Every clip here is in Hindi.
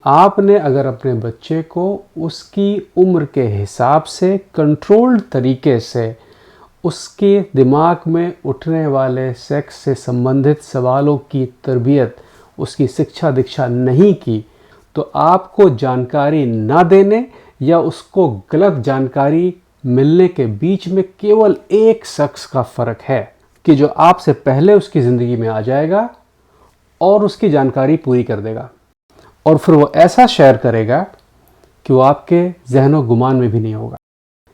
आपने अगर अपने बच्चे को उसकी उम्र के हिसाब से कंट्रोल्ड तरीके से उसके दिमाग में उठने वाले सेक्स से संबंधित सवालों की तरबियत, उसकी शिक्षा दीक्षा नहीं की, तो आपको जानकारी ना देने या उसको गलत जानकारी मिलने के बीच में केवल एक शख्स का फ़र्क है कि जो आपसे पहले उसकी ज़िंदगी में आ जाएगा और उसकी जानकारी पूरी कर देगा, और फिर वो ऐसा शेयर करेगा कि वो आपके जहनो गुमान में भी नहीं होगा।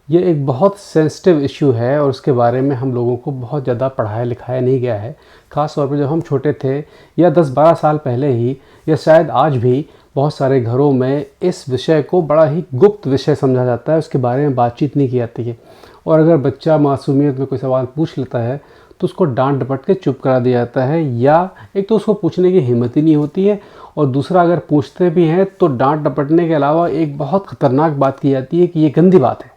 ये एक बहुत सेंसिटिव इशू है और उसके बारे में हम लोगों को बहुत ज़्यादा पढ़ाया लिखाया नहीं गया है। ख़ास तौर पर जब हम छोटे थे या 10-12 साल पहले ही, या शायद आज भी बहुत सारे घरों में इस विषय को बड़ा ही गुप्त विषय समझा जाता है, उसके बारे में बातचीत नहीं की जाती है। और अगर बच्चा मासूमियत में कोई सवाल पूछ लेता है तो उसको डांट डपट के चुप करा दिया जाता है, या एक तो उसको पूछने की हिम्मत ही नहीं होती है, और दूसरा अगर पूछते भी हैं तो डांट डपटने के अलावा एक बहुत ख़तरनाक बात की जाती है कि ये गंदी बात है,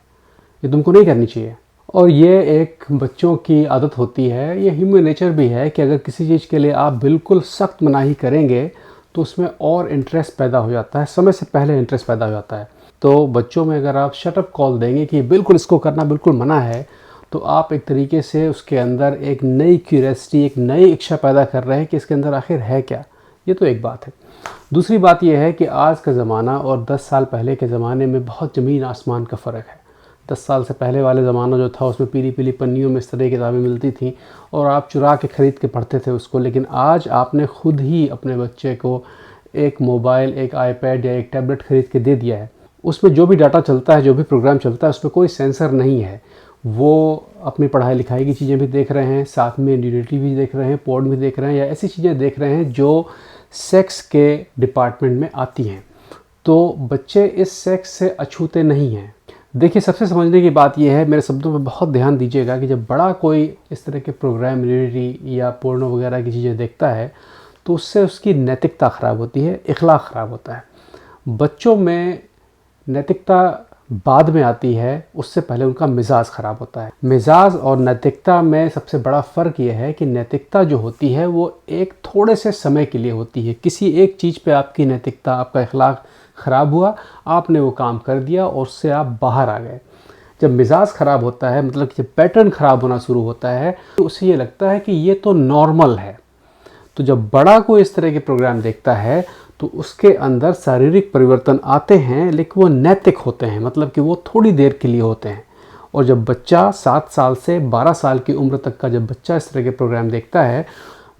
ये तुमको नहीं करनी चाहिए। और ये एक बच्चों की आदत होती है, ये ह्यूमन नेचर भी है कि अगर किसी चीज़ के लिए आप बिल्कुल सख्त मनाही करेंगे तो उसमें और इंटरेस्ट पैदा हो जाता है, समय से पहले इंटरेस्ट पैदा हो जाता है। तो बच्चों में अगर आप शटअप कॉल देंगे कि बिल्कुल इसको करना बिल्कुल मना है, तो आप एक तरीके से उसके अंदर एक नई क्यूरियोसिटी, एक नई इच्छा पैदा कर रहे हैं कि इसके अंदर आखिर है क्या। ये तो एक बात है। दूसरी बात यह है कि आज का ज़माना और 10 साल पहले के ज़माने में बहुत ज़मीन आसमान का फ़र्क है। 10 साल से पहले वाले ज़माना जो था उसमें पीली पीली पन्नियों में इस तरह की किताबें मिलती थी और आप चुरा के ख़रीद के पढ़ते थे उसको, लेकिन आज आपने ख़ुद ही अपने बच्चे को एक मोबाइल, एक आईपैड या एक टैबलेट ख़रीद के दे दिया है। उसमें जो भी डाटा चलता है, जो भी प्रोग्राम चलता है, उसमें कोई सेंसर नहीं है। वो अपनी पढ़ाई लिखाई की चीज़ें भी देख रहे हैं, साथ में न्यूडिटी भी देख रहे हैं, पोर्न भी देख रहे हैं, या ऐसी चीज़ें देख रहे हैं जो सेक्स के डिपार्टमेंट में आती हैं। तो बच्चे इस सेक्स से अछूते नहीं हैं। देखिए, सबसे समझने की बात यह है, मेरे शब्दों पे बहुत ध्यान दीजिएगा, कि जब बड़ा कोई इस तरह के प्रोग्राम, न्यूडिटी या पोर्नो वगैरह की चीज़ें देखता है तो उससे उसकी नैतिकता ख़राब होती है, इखलाक ख़राब होता है। बच्चों में नैतिकता बाद में आती है, उससे पहले उनका मिजाज ख़राब होता है। मिजाज और नैतिकता में सबसे बड़ा फ़र्क यह है कि नैतिकता जो होती है वो एक थोड़े से समय के लिए होती है। किसी एक चीज़ पे आपकी नैतिकता, आपका इखलाक ख़राब हुआ, आपने वो काम कर दिया और उससे आप बाहर आ गए। जब मिजाज ख़राब होता है, मतलब कि जब पैटर्न ख़राब होना शुरू होता है, तो उसे ये लगता है कि ये तो नॉर्मल है। तो जब बड़ा कोई इस तरह के प्रोग्राम देखता है तो उसके अंदर शारीरिक परिवर्तन आते हैं, लेकिन वो नैतिक होते हैं, मतलब कि वो थोड़ी देर के लिए होते हैं। और जब बच्चा 7 साल से 12 साल की उम्र तक का जब बच्चा इस तरह के प्रोग्राम देखता है,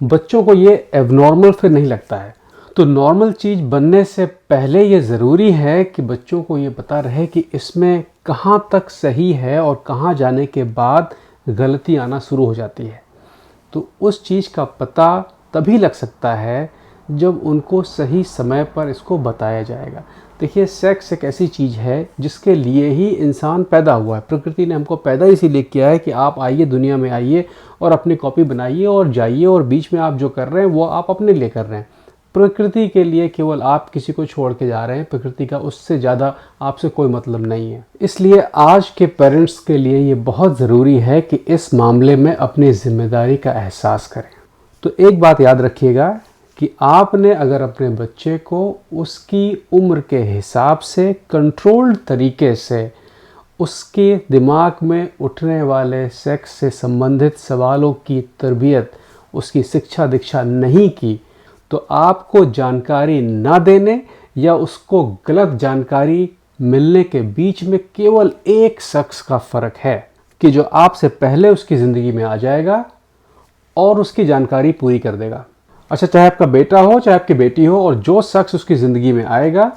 बच्चों को ये एबनॉर्मल फिर नहीं लगता है। तो नॉर्मल चीज़ बनने से पहले ये ज़रूरी है कि बच्चों को ये पता रहे कि इसमें कहाँ तक सही है और कहाँ जाने के बाद गलती आना शुरू हो जाती है। तो उस चीज़ का पता तभी लग सकता है जब उनको सही समय पर इसको बताया जाएगा। देखिए, सेक्स एक ऐसी चीज़ है जिसके लिए ही इंसान पैदा हुआ है। प्रकृति ने हमको पैदा इसीलिए किया है कि आप आइए, दुनिया में आइए और अपनी कॉपी बनाइए और जाइए, और बीच में आप जो कर रहे हैं वो आप अपने लिए कर रहे हैं। प्रकृति के लिए केवल आप किसी को छोड़ के जा रहे हैं, प्रकृति का उससे ज़्यादा आपसे कोई मतलब नहीं है। इसलिए आज के पेरेंट्स के लिए ये बहुत ज़रूरी है कि इस मामले में अपनी ज़िम्मेदारी का एहसास करें। तो एक बात याद रखिएगा कि आपने अगर अपने बच्चे को उसकी उम्र के हिसाब से कंट्रोल्ड तरीके से उसके दिमाग में उठने वाले सेक्स से संबंधित सवालों की तरबियत, उसकी शिक्षा दीक्षा नहीं की, तो आपको जानकारी ना देने या उसको गलत जानकारी मिलने के बीच में केवल एक शख्स का फ़र्क है कि जो आपसे पहले उसकी ज़िंदगी में आ जाएगा और उसकी जानकारी पूरी कर देगा। अच्छा, चाहे आपका बेटा हो, चाहे आपकी बेटी हो, और जो शख्स उसकी ज़िंदगी में आएगा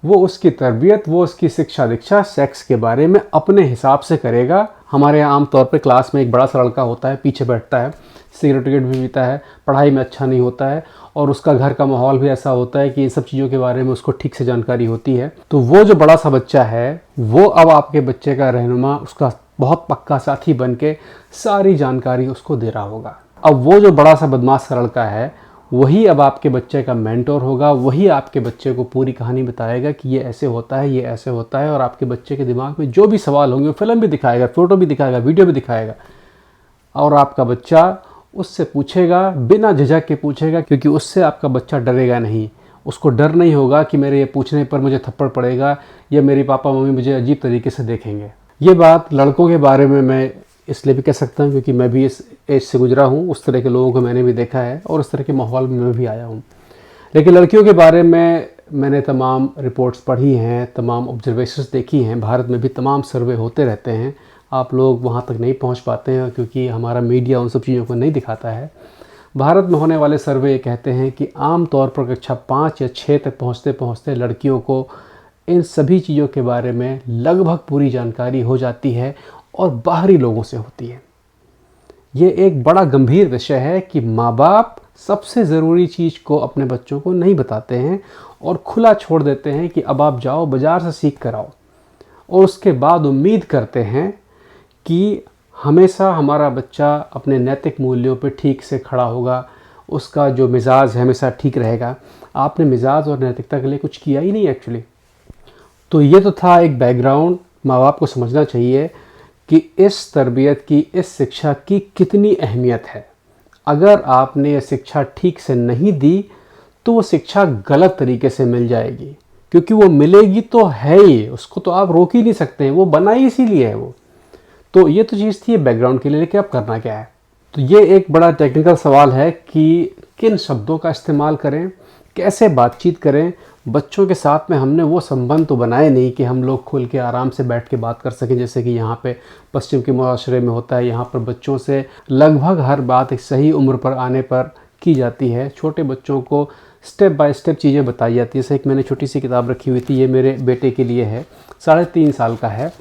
वो उसकी तरबियत, वो उसकी शिक्षा दीक्षा सेक्स के बारे में अपने हिसाब से करेगा। हमारे यहाँ आमतौर पे क्लास में एक बड़ा सा लड़का होता है, पीछे बैठता है, सिगरेट विगरेट भी पीता है, पढ़ाई में अच्छा नहीं होता है, और उसका घर का माहौल भी ऐसा होता है कि इन सब चीज़ों के बारे में उसको ठीक से जानकारी होती है। तो वो जो बड़ा सा बच्चा है वो अब आपके बच्चे का रहनुमा, उसका बहुत पक्का साथी बन के सारी जानकारी उसको दे रहा होगा। अब वो जो बड़ा सा बदमाश सा लड़का है वही अब आपके बच्चे का मेंटोर होगा, वही आपके बच्चे को पूरी कहानी बताएगा कि ये ऐसे होता है, ये ऐसे होता है, और आपके बच्चे के दिमाग में जो भी सवाल होंगे, फिल्म भी दिखाएगा, फ़ोटो भी दिखाएगा, वीडियो भी दिखाएगा, और आपका बच्चा उससे पूछेगा, बिना झिझक के पूछेगा, क्योंकि उससे आपका बच्चा डरेगा नहीं, उसको डर नहीं होगा कि मेरे ये पूछने पर मुझे थप्पड़ पड़ेगा या मेरे पापा मम्मी मुझे अजीब तरीके से देखेंगे। ये बात लड़कों के बारे में मैं इसलिए भी कह सकता हूँ क्योंकि मैं भी इस एज से गुजरा हूँ, उस तरह के लोगों को मैंने भी देखा है और उस तरह के माहौल में मैं भी आया हूँ। लेकिन लड़कियों के बारे में मैंने तमाम रिपोर्ट्स पढ़ी हैं, तमाम ऑब्जर्वेशंस देखी हैं। भारत में भी तमाम सर्वे होते रहते हैं, आप लोग वहाँ तक नहीं पहुँच पाते हैं क्योंकि हमारा मीडिया उन सब चीज़ों को नहीं दिखाता है। भारत में होने वाले सर्वे ये कहते हैं कि आम तौर पर कक्षा 5 या 6 तक पहुँचते पहुँचते लड़कियों को इन सभी चीज़ों के बारे में लगभग पूरी जानकारी हो जाती है और बाहरी लोगों से होती है। ये एक बड़ा गंभीर विषय है कि माँ बाप सबसे ज़रूरी चीज़ को अपने बच्चों को नहीं बताते हैं और खुला छोड़ देते हैं कि अब आप जाओ बाज़ार से सीख कर आओ, और उसके बाद उम्मीद करते हैं कि हमेशा हमारा बच्चा अपने नैतिक मूल्यों पर ठीक से खड़ा होगा, उसका जो मिजाज है हमेशा ठीक रहेगा। आपने मिजाज और नैतिकता के लिए कुछ किया ही नहीं एक्चुअली। तो ये तो था एक बैकग्राउंड। माँ बाप को समझना चाहिए कि इस तरबियत की, इस शिक्षा की कितनी अहमियत है। अगर आपने ये शिक्षा ठीक से नहीं दी तो वो शिक्षा गलत तरीके से मिल जाएगी, क्योंकि वो मिलेगी तो है ही, उसको तो आप रोक ही नहीं सकते हैं, वो बना ही इसीलिए है वो। तो ये तो चीज़ थी बैकग्राउंड के लिए, लेकिन अब करना क्या है। तो ये एक बड़ा टेक्निकल सवाल है कि किन शब्दों का इस्तेमाल करें, कैसे बातचीत करें। बच्चों के साथ में हमने वो संबंध तो बनाए नहीं कि हम लोग खुल के आराम से बैठ के बात कर सकें, जैसे कि यहाँ पे पश्चिम के मुआशरे में होता है। यहाँ पर बच्चों से लगभग हर बात एक सही उम्र पर आने पर की जाती है। छोटे बच्चों को स्टेप बाय स्टेप चीज़ें बताई जाती है। जैसे एक मैंने छोटी सी किताब रखी हुई थी, ये मेरे बेटे के लिए है, 3.5 साल का है।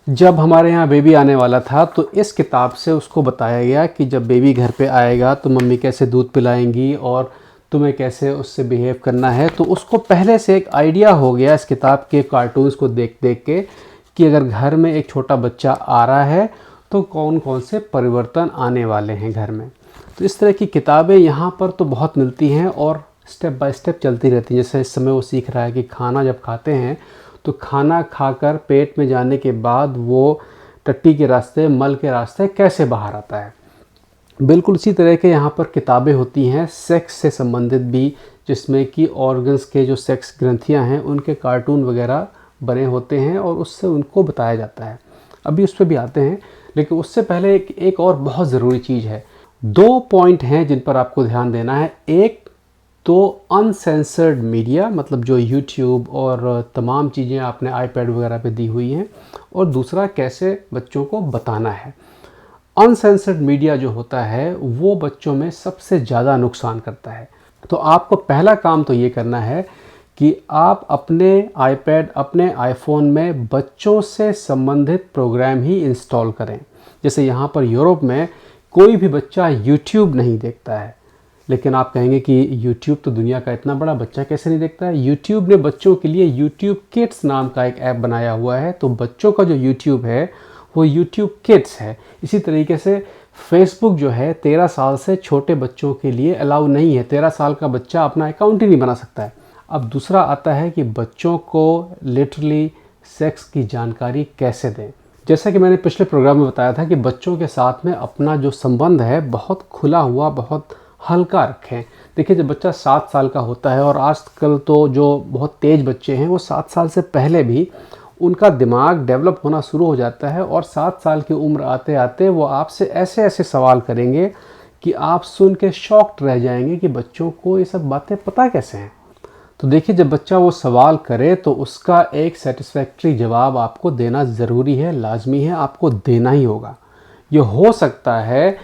जब हमारे यहाँ बेबी आने वाला था तो इस किताब से उसको बताया गया कि जब बेबी घर पे आएगा तो मम्मी कैसे दूध पिलाएंगी और तुम्हें कैसे उससे बिहेव करना है। तो उसको पहले से एक आइडिया हो गया इस किताब के कार्टून्स को देख देख के कि अगर घर में एक छोटा बच्चा आ रहा है तो कौन कौन से परिवर्तन आने वाले हैं घर में। तो इस तरह की किताबें यहाँ पर तो बहुत मिलती हैं और स्टेप बाय स्टेप चलती रहती हैं। जैसे इस समय वो सीख रहा है कि खाना जब खाते हैं तो खाना खाकर पेट में जाने के बाद वो टट्टी के रास्ते, मल के रास्ते कैसे बाहर आता है। बिल्कुल इसी तरह के यहाँ पर किताबें होती हैं सेक्स से संबंधित भी, जिसमें कि ऑर्गन्स के जो सेक्स ग्रंथियाँ हैं उनके कार्टून वगैरह बने होते हैं और उससे उनको बताया जाता है। अभी उस पर भी आते हैं, लेकिन उससे पहले एक और बहुत ज़रूरी चीज़ है। 2 पॉइंट हैं जिन पर आपको ध्यान देना है। एक तो अनसेंसर्ड मीडिया, मतलब जो यूट्यूब और तमाम चीज़ें आपने आईपैड वगैरह पे दी हुई हैं, और दूसरा कैसे बच्चों को बताना है। अनसेंसर्ड मीडिया जो होता है वो बच्चों में सबसे ज़्यादा नुकसान करता है। तो आपको पहला काम तो ये करना है कि आप अपने आईपैड, अपने आईफोन में बच्चों से संबंधित प्रोग्राम ही इंस्टॉल करें। जैसे यहाँ पर यूरोप में कोई भी बच्चा यूट्यूब नहीं देखता है, लेकिन आप कहेंगे कि यूट्यूब तो दुनिया का इतना बड़ा, बच्चा कैसे नहीं देखता है। यूट्यूब ने बच्चों के लिए यूट्यूब किड्स नाम का एक ऐप बनाया हुआ है। तो बच्चों का जो यूट्यूब है वो यूट्यूब किड्स है। इसी तरीके से फेसबुक जो है 13 साल से छोटे बच्चों के लिए अलाउ नहीं है। 13 साल का बच्चा अपना अकाउंट ही नहीं बना सकता है। अब दूसरा आता है कि बच्चों को लिटरली सेक्स की जानकारी कैसे दें। जैसा कि मैंने पिछले प्रोग्राम में बताया था कि बच्चों के साथ में अपना जो संबंध है बहुत खुला हुआ, बहुत हल्का रखें। देखिए, जब बच्चा 7 साल का होता है, और आजकल तो जो बहुत तेज़ बच्चे हैं वो 7 साल से पहले भी उनका दिमाग डेवलप होना शुरू हो जाता है, और 7 साल की उम्र आते आते वो आपसे ऐसे ऐसे सवाल करेंगे कि आप सुन के शॉक्ड रह जाएंगे कि बच्चों को ये सब बातें पता कैसे हैं। तो देखिए, जब बच्चा वो सवाल करे तो उसका एक सेटिस्फैक्ट्री जवाब आपको देना ज़रूरी है, लाजमी है, आपको देना ही होगा। ये हो सकता है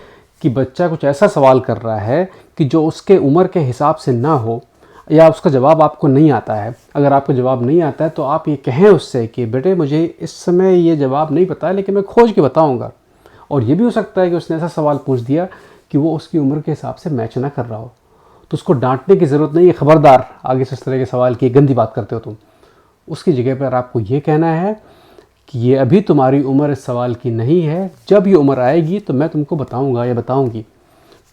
कि बच्चा कुछ ऐसा सवाल कर रहा है कि जो उसके उम्र के हिसाब से ना हो, या उसका जवाब आपको नहीं आता है। अगर आपको जवाब नहीं आता है तो आप ये कहें उससे कि बेटे मुझे इस समय ये जवाब नहीं पता है, लेकिन मैं खोज के बताऊंगा। और ये भी हो सकता है कि उसने ऐसा सवाल पूछ दिया कि वो उसकी उम्र के हिसाब से मैच ना कर रहा हो, तो उसको डांटने की ज़रूरत नहीं है, खबरदार आगे से इस तरह के सवाल की गंदी बात करते हो तुम। उसकी जगह पर आपको ये कहना है कि ये अभी तुम्हारी उम्र इस सवाल की नहीं है, जब ये उम्र आएगी तो मैं तुमको बताऊंगा या बताऊंगी।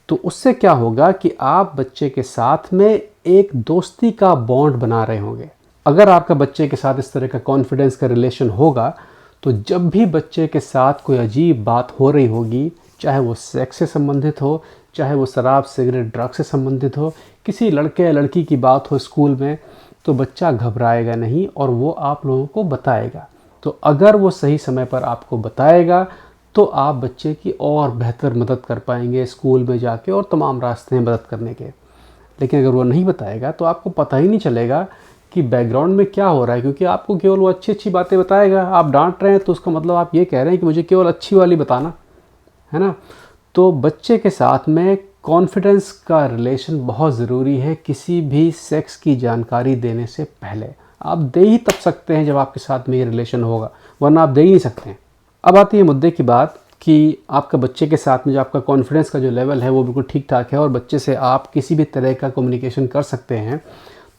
तो उससे क्या होगा कि आप बच्चे के साथ में एक दोस्ती का बॉन्ड बना रहे होंगे। अगर आपका बच्चे के साथ इस तरह का कॉन्फिडेंस का रिलेशन होगा तो जब भी बच्चे के साथ कोई अजीब बात हो रही होगी, चाहे वो सेक्स से संबंधित हो, चाहे वो शराब सिगरेट ड्रग से संबंधित हो, किसी लड़के या लड़की की बात हो स्कूल में, तो बच्चा घबराएगा नहीं और वो आप लोगों को बताएगा। तो अगर वो सही समय पर आपको बताएगा तो आप बच्चे की और बेहतर मदद कर पाएंगे स्कूल में जाके और तमाम रास्ते हैं मदद करने के। लेकिन अगर वो नहीं बताएगा तो आपको पता ही नहीं चलेगा कि बैकग्राउंड में क्या हो रहा है, क्योंकि आपको केवल वो अच्छी अच्छी बातें बताएगा। आप डांट रहे हैं तो उसका मतलब आप ये कह रहे हैं कि मुझे केवल अच्छी वाली बताना है ना। तो बच्चे के साथ में कॉन्फिडेंस का रिलेशन बहुत ज़रूरी है किसी भी सेक्स की जानकारी देने से पहले। आप दे ही तब सकते हैं जब आपके साथ में ये रिलेशन होगा, वरना आप दे ही नहीं सकते हैं। अब आती है मुद्दे की बात कि आपका बच्चे के साथ में जो आपका कॉन्फिडेंस का जो लेवल है वो बिल्कुल ठीक ठाक है और बच्चे से आप किसी भी तरह का कम्युनिकेशन कर सकते हैं।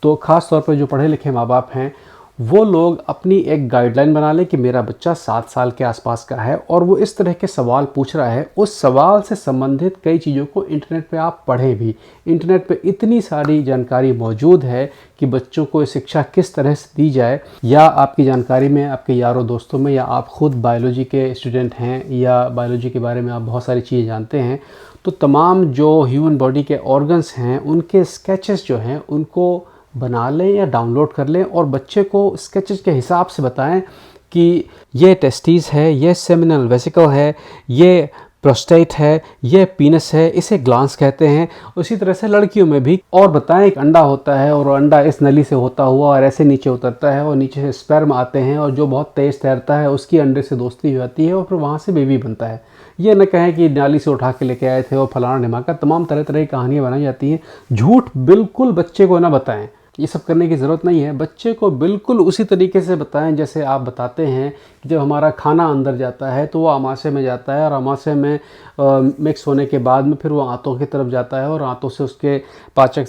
तो ख़ास तौर पर जो पढ़े लिखे माँ बाप हैं वो लोग अपनी एक गाइडलाइन बना लें कि मेरा बच्चा 7 साल के आसपास का है और वो इस तरह के सवाल पूछ रहा है। उस सवाल से संबंधित कई चीज़ों को इंटरनेट पे आप पढ़ें भी। इंटरनेट पे इतनी सारी जानकारी मौजूद है कि बच्चों को शिक्षा किस तरह से दी जाए, या आपकी जानकारी में आपके यारों दोस्तों में, या आप ख़ुद बायोलॉजी के स्टूडेंट हैं या बायोलॉजी के बारे में आप बहुत सारी चीज़ें जानते हैं, तो तमाम जो ह्यूमन बॉडी के ऑर्गन्स हैं उनके स्केचेस जो हैं उनको बना लें या डाउनलोड कर लें और बच्चे को स्केचेस के हिसाब से बताएं कि ये टेस्टिस है, ये सेमिनल वेसिकल है, ये प्रोस्टेट है, ये पीनस है, इसे ग्लांस कहते हैं। उसी तरह से लड़कियों में भी और बताएं, एक अंडा होता है और अंडा इस नली से होता हुआ और ऐसे नीचे उतरता है और नीचे से स्पर्म आते हैं और जो बहुत तेज़ तैरता है उसकी अंडे से दोस्ती हो जाती है और फिर वहाँ से बेबी बनता है। ये न कहें कि नाली से उठा के लेके आए थे और फलाना ढिमाका, तमाम तरह तरह की कहानियाँ बनाई जाती हैं। झूठ बिल्कुल बच्चे को ना बताएं, ये सब करने की ज़रूरत नहीं है। बच्चे को बिल्कुल उसी तरीके से बताएं जैसे आप बताते हैं कि जब हमारा खाना अंदर जाता है तो वो आमाशय में जाता है और आमाशय में मिक्स होने के बाद में फिर वो आंतों की तरफ जाता है और आंतों से उसके पाचक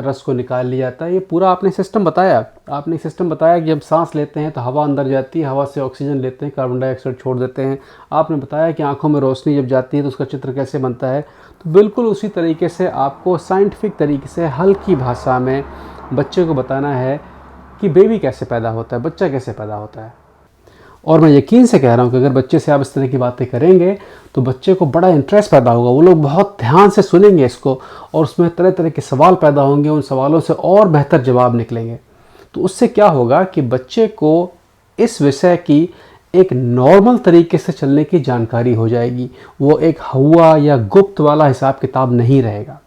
रस को निकाल लिया जाता है। ये पूरा आपने सिस्टम बताया। आपने सिस्टम बताया कि जब सांस लेते हैं तो हवा अंदर जाती है, हवा से ऑक्सीजन लेते हैं, कार्बन डाइऑक्साइड छोड़ देते हैं। आपने बताया कि आँखों में रोशनी जब जाती है तो उसका चित्र कैसे बनता है। तो बिल्कुल उसी तरीके से आपको साइंटिफिक तरीके से हल्की भाषा में बच्चे को बताना है कि बेबी कैसे पैदा होता है, बच्चा कैसे पैदा होता है। और मैं यकीन से कह रहा हूँ कि अगर बच्चे से आप इस तरह की बातें करेंगे तो बच्चे को बड़ा इंटरेस्ट पैदा होगा। वो लोग बहुत ध्यान से सुनेंगे इसको और उसमें तरह तरह के सवाल पैदा होंगे, उन सवालों से और बेहतर जवाब निकलेंगे। तो उससे क्या होगा कि बच्चे को इस विषय की एक नॉर्मल तरीके से चलने की जानकारी हो जाएगी। वो एक हुआ या गुप्त वाला हिसाब किताब नहीं रहेगा।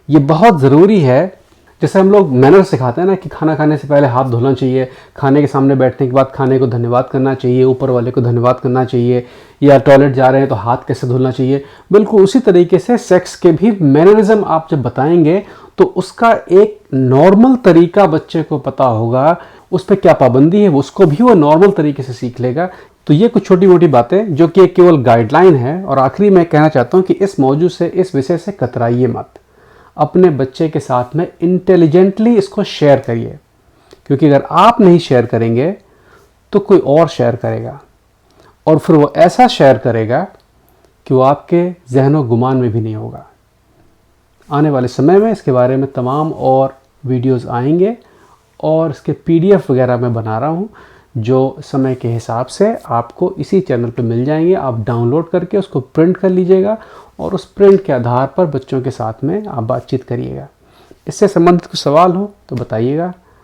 ये बहुत ज़रूरी है। जैसे हम लोग मैनर सिखाते हैं ना कि खाना खाने से पहले हाथ धोना चाहिए, खाने के सामने बैठने के बाद खाने को धन्यवाद करना चाहिए, ऊपर वाले को धन्यवाद करना चाहिए, या टॉयलेट जा रहे हैं तो हाथ कैसे धुलना चाहिए। बिल्कुल उसी तरीके से सेक्स के भी मैनरिज्म आप जब बताएंगे तो उसका एक नॉर्मल तरीका बच्चे को पता होगा, उस पर क्या पाबंदी है उसको भी वो नॉर्मल तरीके से सीख लेगा। तो ये कुछ छोटी मोटी बातें जो कि केवल गाइडलाइन है। और आखिरी में कहना चाहता हूँ कि इस मौजू से, इस विषय से कतराइए मत। अपने बच्चे के साथ में इंटेलिजेंटली इसको शेयर करिए, क्योंकि अगर आप नहीं शेयर करेंगे तो कोई और शेयर करेगा और फिर वो ऐसा शेयर करेगा कि वो आपके ज़हनो गुमान में भी नहीं होगा। आने वाले समय में इसके बारे में तमाम और वीडियोस आएंगे और इसके PDF वगैरह मैं बना रहा हूँ जो समय के हिसाब से आपको इसी चैनल पे मिल जाएंगे। आप डाउनलोड करके उसको प्रिंट कर लीजिएगा और उस प्रिंट के आधार पर बच्चों के साथ में आप बातचीत करिएगा। इससे संबंधित कुछ सवाल हो तो बताइएगा।